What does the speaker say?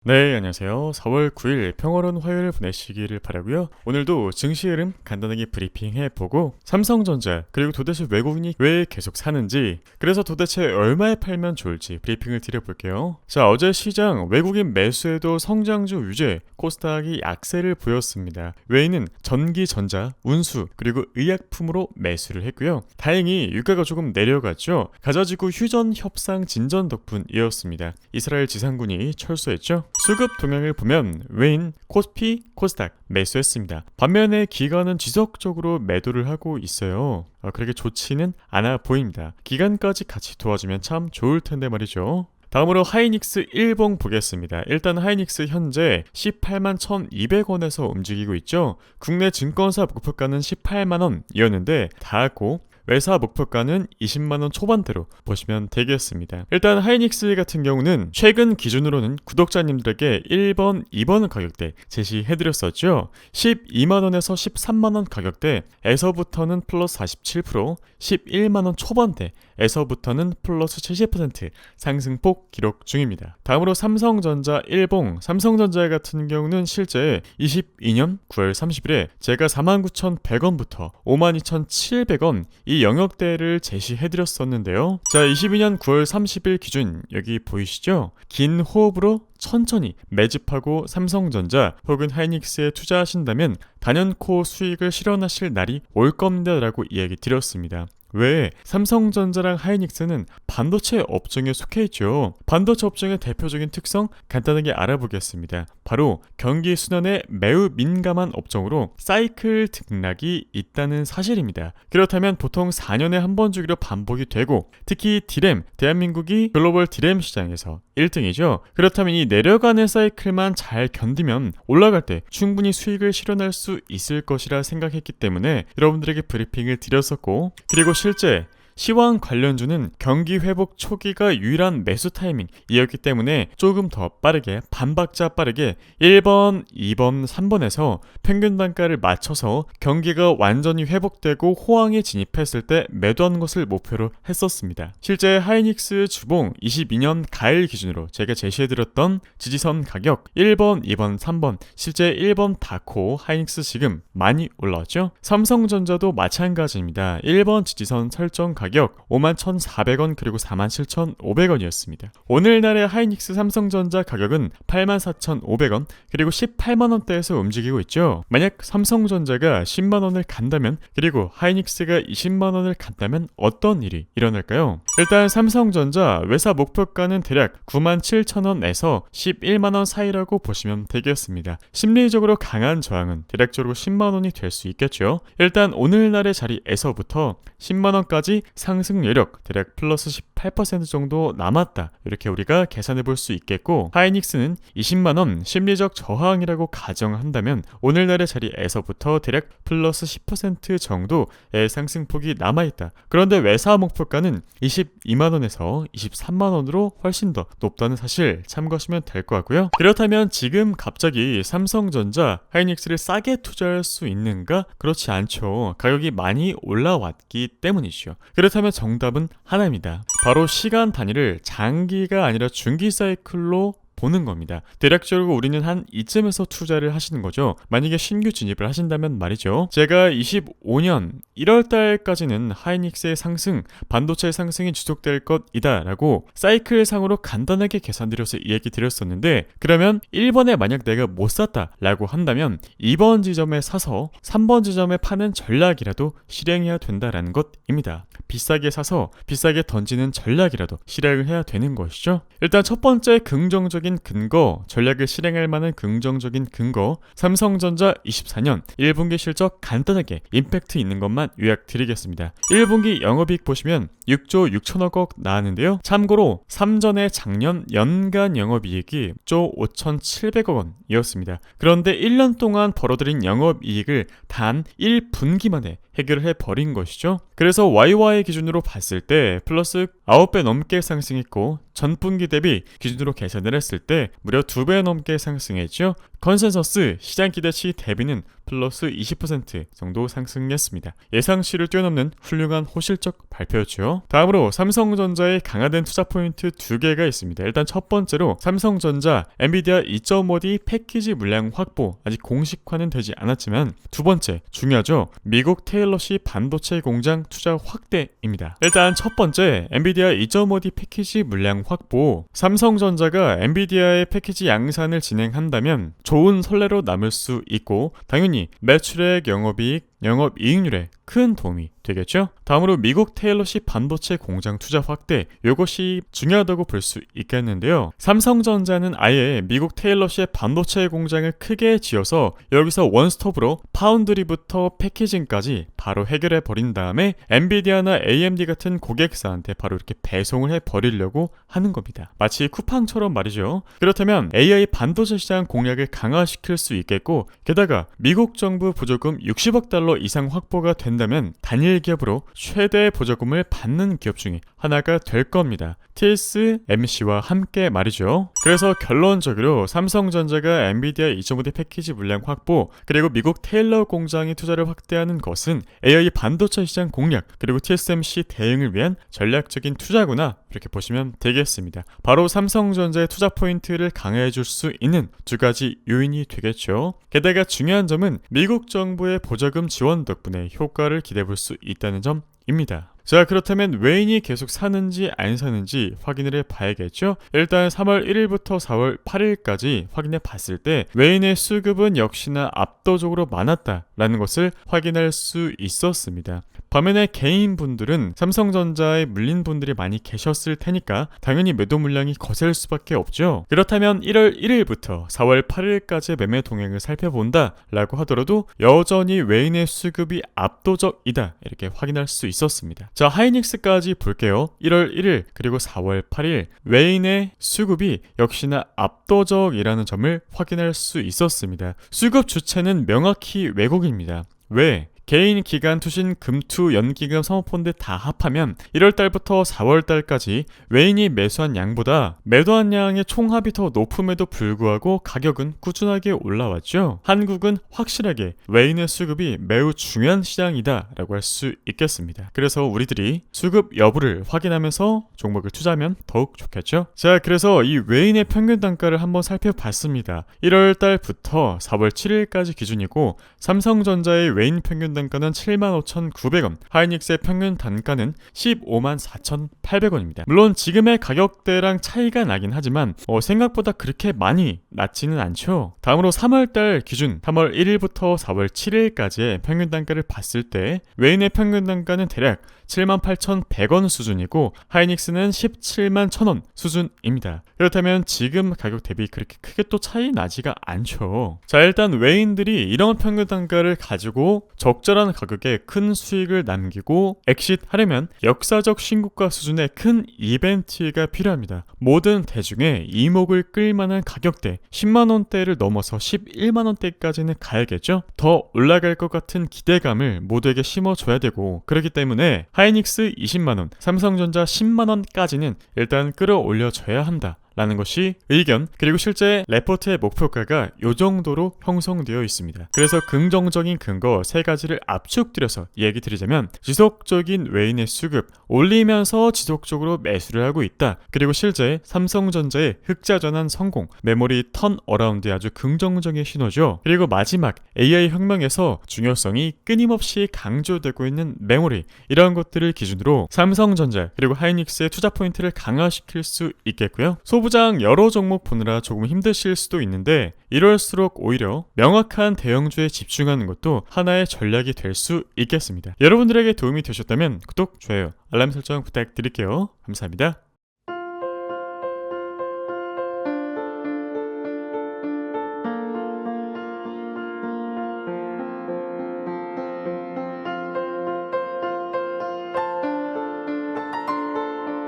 네, 안녕하세요. 4월 9일 평화로운 화요일 보내시기를 바라고요. 오늘도 증시 흐름 간단하게 브리핑해보고 삼성전자 그리고 도대체 외국인이 왜 계속 사는지 그래서 도대체 얼마에 팔면 좋을지 브리핑을 드려볼게요. 자, 어제 시장 외국인 매수에도 성장주 유죄 코스닥이 약세를 보였습니다. 외인은 전기, 전자, 운수 그리고 의약품으로 매수를 했고요. 다행히 유가가 조금 내려갔죠. 가자지구 휴전 협상 진전 덕분이었습니다. 이스라엘 지상군이 철수했죠. 수급 동향을 보면 외인, 코스피, 코스닥 매수했습니다. 반면에 기관은 지속적으로 매도를 하고 있어요. 그렇게 좋지는 않아 보입니다. 기관까지 같이 도와주면 참 좋을 텐데 말이죠. 다음으로 하이닉스 일봉 보겠습니다. 일단 하이닉스 현재 18만 1,200원에서 움직이고 있죠. 국내 증권사 목표가는 18만원이었는데 닿았고 외사 목표가는 20만원 초반대로 보시면 되겠습니다. 일단 하이닉스 같은 경우는 최근 기준으로는 구독자님들에게 1번, 2번 가격대 제시해드렸었죠. 12만원에서 13만원 가격대에서부터는 플러스 47%, 11만원 초반대에서부터는 플러스 70% 상승폭 기록 중입니다. 다음으로 삼성전자 일봉, 삼성전자 같은 경우는 실제 22년 9월 30일에 제가 49,100원부터 52,700원 이 영역대를 제시해드렸었는데요. 자, 22년 9월 30일 기준 여기 보이시죠? 긴 호흡으로 천천히 매집하고 삼성전자 혹은 하이닉스에 투자하신다면 단연코 수익을 실현하실 날이 올 겁니다 라고 이야기 드렸습니다. 왜? 삼성전자랑 하이닉스는 반도체 업종에 속해 있죠. 반도체 업종의 대표적인 특성 간단하게 알아보겠습니다. 바로 경기 순환에 매우 민감한 업종으로 사이클 등락이 있다는 사실입니다. 그렇다면 보통 4년에 한 번 주기로 반복이 되고 특히 디램, 대한민국이 글로벌 디램 시장에서 1등이죠. 그렇다면 이 내려가는 사이클만 잘 견디면 올라갈 때 충분히 수익을 실현할 수 있을 것이라 생각했기 때문에 여러분들에게 브리핑을 드렸었고, 그리고 실제 시황 관련주는 경기 회복 초기가 유일한 매수 타이밍이었기 때문에 조금 더 빠르게 반박자 빠르게 1번, 2번, 3번에서 평균 단가를 맞춰서 경기가 완전히 회복되고 호황에 진입했을 때 매도하는 것을 목표로 했었습니다. 실제 하이닉스 주봉 22년 가을 기준으로 제가 제시해드렸던 지지선 가격 1번, 2번, 3번 실제 1번 닿고 하이닉스 지금 많이 올라왔죠. 삼성전자도 마찬가지입니다. 1번 지지선 설정 가격 51,400원 그리고 47,500원이었습니다. 오늘날의 하이닉스 삼성전자 가격은 84,500원 그리고 18만원대에서 움직이고 있죠. 만약 삼성전자가 10만원을 간다면 그리고 하이닉스가 20만원을 간다면 어떤 일이 일어날까요? 일단 삼성전자 외사 목표가는 대략 97,000원에서 11만원 사이라고 보시면 되겠습니다. 심리적으로 강한 저항은 대략적으로 10만원이 될 수 있겠죠. 일단 오늘날의 자리에서부터 10만원까지 상승 여력 대략 플러스 18% 정도 남았다, 이렇게 우리가 계산해 볼 수 있겠고, 하이닉스는 20만원 심리적 저항이라고 가정한다면 오늘날의 자리에서부터 대략 플러스 10% 정도의 상승폭이 남아있다. 그런데 외사 목표가는 22만원에서 23만원으로 훨씬 더 높다는 사실 참고하시면 될 것 같고요. 그렇다면 지금 갑자기 삼성전자, 하이닉스를 싸게 투자할 수 있는가? 그렇지 않죠. 가격이 많이 올라왔기 때문이죠. 그렇다면 정답은 하나입니다. 바로 시간 단위를 장기가 아니라 중기 사이클로 보는 겁니다. 대략적으로 우리는 한 이쯤에서 투자를 하시는 거죠. 만약에 신규 진입을 하신다면 말이죠. 제가 25년 1월달까지는 하이닉스의 상승, 반도체 상승이 지속될 것이다 라고 사이클 상으로 간단하게 계산드려서 얘기 드렸었는데, 그러면 1번에 만약 내가 못 샀다 라고 한다면 2번 지점에 사서 3번 지점에 파는 전략이라도 실행해야 된다라는 것입니다. 비싸게 사서 비싸게 던지는 전략이라도 실행을 해야 되는 것이죠. 일단 첫 번째 긍정적인 근거, 전략을 실행할 만한 긍정적인 근거, 삼성전자 24년 1분기 실적 간단하게 임팩트 있는 것만 요약드리겠습니다. 1분기 영업이익 보시면 6조 6천억 원 나왔는데요. 참고로 3전의 작년 연간 영업이익이 6조 5,700억 원이었습니다. 그런데 1년 동안 벌어들인 영업이익을 단 1분기 만에 해결을 해버린 것이죠. 그래서 YY 기준으로 봤을 때 플러스 9배 넘게 상승했고, 전분기 대비 기준으로 계산을 했을 때 무려 2배 넘게 상승했죠. 컨센서스 시장 기대치 대비는 플러스 20% 정도 상승했습니다. 예상치를 뛰어넘는 훌륭한 호실적 발표였죠. 다음으로 삼성전자의 강화된 투자 포인트 두 개가 있습니다. 일단 첫 번째로 삼성전자 엔비디아 2.5D 패키지 물량 확보, 아직 공식화는 되지 않았지만 두 번째 중요하죠. 미국 테일러시 반도체 공장 투자 확대입니다. 일단 첫 번째 엔비디아 2.5D 패키지 물량 확보. 삼성전자가 엔비디아의 패키지 양산을 진행한다면 좋은 선례로 남을 수 있고 당연히 매출액, 영업이익, 영업이익률에 큰 도움이 되겠죠. 다음으로 미국 테일러시 반도체 공장 투자 확대, 이것이 중요하다고 볼 수 있겠는데요. 삼성전자는 아예 미국 테일러시의 반도체 공장을 크게 지어서 여기서 원스톱으로 파운드리부터 패키징까지 바로 해결해 버린 다음에 엔비디아나 AMD 같은 고객사한테 바로 이렇게 배송을 해 버리려고 하는 겁니다. 마치 쿠팡처럼 말이죠. 그렇다면 AI 반도체 시장 공략을 강화시킬 수 있겠고, 게다가 미국 정부 보조금 60억 달러 이상 확보가 된다면 단일 기업으로 최대 보조금을 받는 기업 중에 하나가 될 겁니다. TSMC와 함께 말이죠. 그래서 결론적으로 삼성전자가 엔비디아 2.5D 패키지 물량 확보, 그리고 미국 테일러 공장의 투자를 확대하는 것은 AI 반도체 시장 공략, 그리고 TSMC 대응을 위한 전략적인 투자구나, 이렇게 보시면 되겠습니다. 바로 삼성전자의 투자 포인트를 강화해 줄 수 있는 두 가지 요인이 되겠죠. 게다가 중요한 점은 미국 정부의 보조금 지원 덕분에 효과를 기대해 볼 수 있다는 점입니다. 자, 그렇다면 외인이 계속 사는지 안 사는지 확인을 해봐야겠죠. 일단 3월 1일부터 4월 8일까지 확인해 봤을 때 외인의 수급은 역시나 압도적으로 많았다라는 것을 확인할 수 있었습니다. 반면에 개인분들은 삼성전자에 물린 분들이 많이 계셨을 테니까 당연히 매도 물량이 거셀 수밖에 없죠. 그렇다면 1월 1일부터 4월 8일까지의 매매 동향을 살펴본다 라고 하더라도 여전히 외인의 수급이 압도적이다, 이렇게 확인할 수 있었습니다. 자, 하이닉스까지 볼게요. 1월 1일 그리고 4월 8일 외인의 수급이 역시나 압도적이라는 점을 확인할 수 있었습니다. 수급 주체는 명확히 외국입니다. 왜? 개인 기관 투신 금투 연기금 사모펀드 다 합하면 1월달부터 4월달까지 외인이 매수한 양보다 매도한 양의 총합이 더 높음에도 불구하고 가격은 꾸준하게 올라왔죠. 한국은 확실하게 외인의 수급이 매우 중요한 시장이다 라고 할 수 있겠습니다. 그래서 우리들이 수급 여부를 확인하면서 종목을 투자하면 더욱 좋겠죠. 자, 그래서 이 외인의 평균 단가를 한번 살펴봤습니다. 1월달부터 4월 7일까지 기준이고 삼성전자의 외인 평균 단가는 75,900원, 하이닉스의 평균 단가는 154,800원입니다. 물론 지금의 가격대랑 차이가 나긴 하지만 생각보다 그렇게 많이 낮지는 않죠. 다음으로 3월달 기준 3월 1일부터 4월 7일까지의 평균 단가를 봤을 때 외인의 평균 단가는 대략 78,100원 수준이고 하이닉스는 171,000원 수준입니다. 그렇다면 지금 가격 대비 그렇게 크게 또 차이 나지가 않죠. 자, 일단 외인들이 이런 평균 단가를 가지고 적절한 가격에 큰 수익을 남기고 엑싯하려면 역사적 신고가 수준의 큰 이벤트가 필요합니다. 모든 대중의 이목을 끌만한 가격대 10만원대를 넘어서 11만원대까지는 가야겠죠. 더 올라갈 것 같은 기대감을 모두에게 심어줘야 되고, 그렇기 때문에 하이닉스 20만원, 삼성전자 10만원까지는 일단 끌어올려줘야 한다 라는 것이 의견, 그리고 실제 레포트의 목표가가 이 정도로 형성되어 있습니다. 그래서 긍정적인 근거 세 가지를 압축드려서 얘기 드리자면, 지속적인 외인의 수급 올리면서 지속적으로 매수를 하고 있다. 그리고 실제 삼성전자의 흑자 전환 성공, 메모리 턴 어라운드의 아주 긍정적인 신호죠. 그리고 마지막 AI 혁명에서 중요성이 끊임없이 강조되고 있는 메모리, 이러한 것들을 기준으로 삼성전자 그리고 하이닉스의 투자 포인트를 강화시킬 수 있겠고요. 소부장 여러 종목 보느라 조금 힘드실 수도 있는데 이럴수록 오히려 명확한 대형주에 집중하는 것도 하나의 전략이 될 수 있겠습니다. 여러분들에게 도움이 되셨다면 구독, 좋아요, 알람 설정 부탁드릴게요. 감사합니다.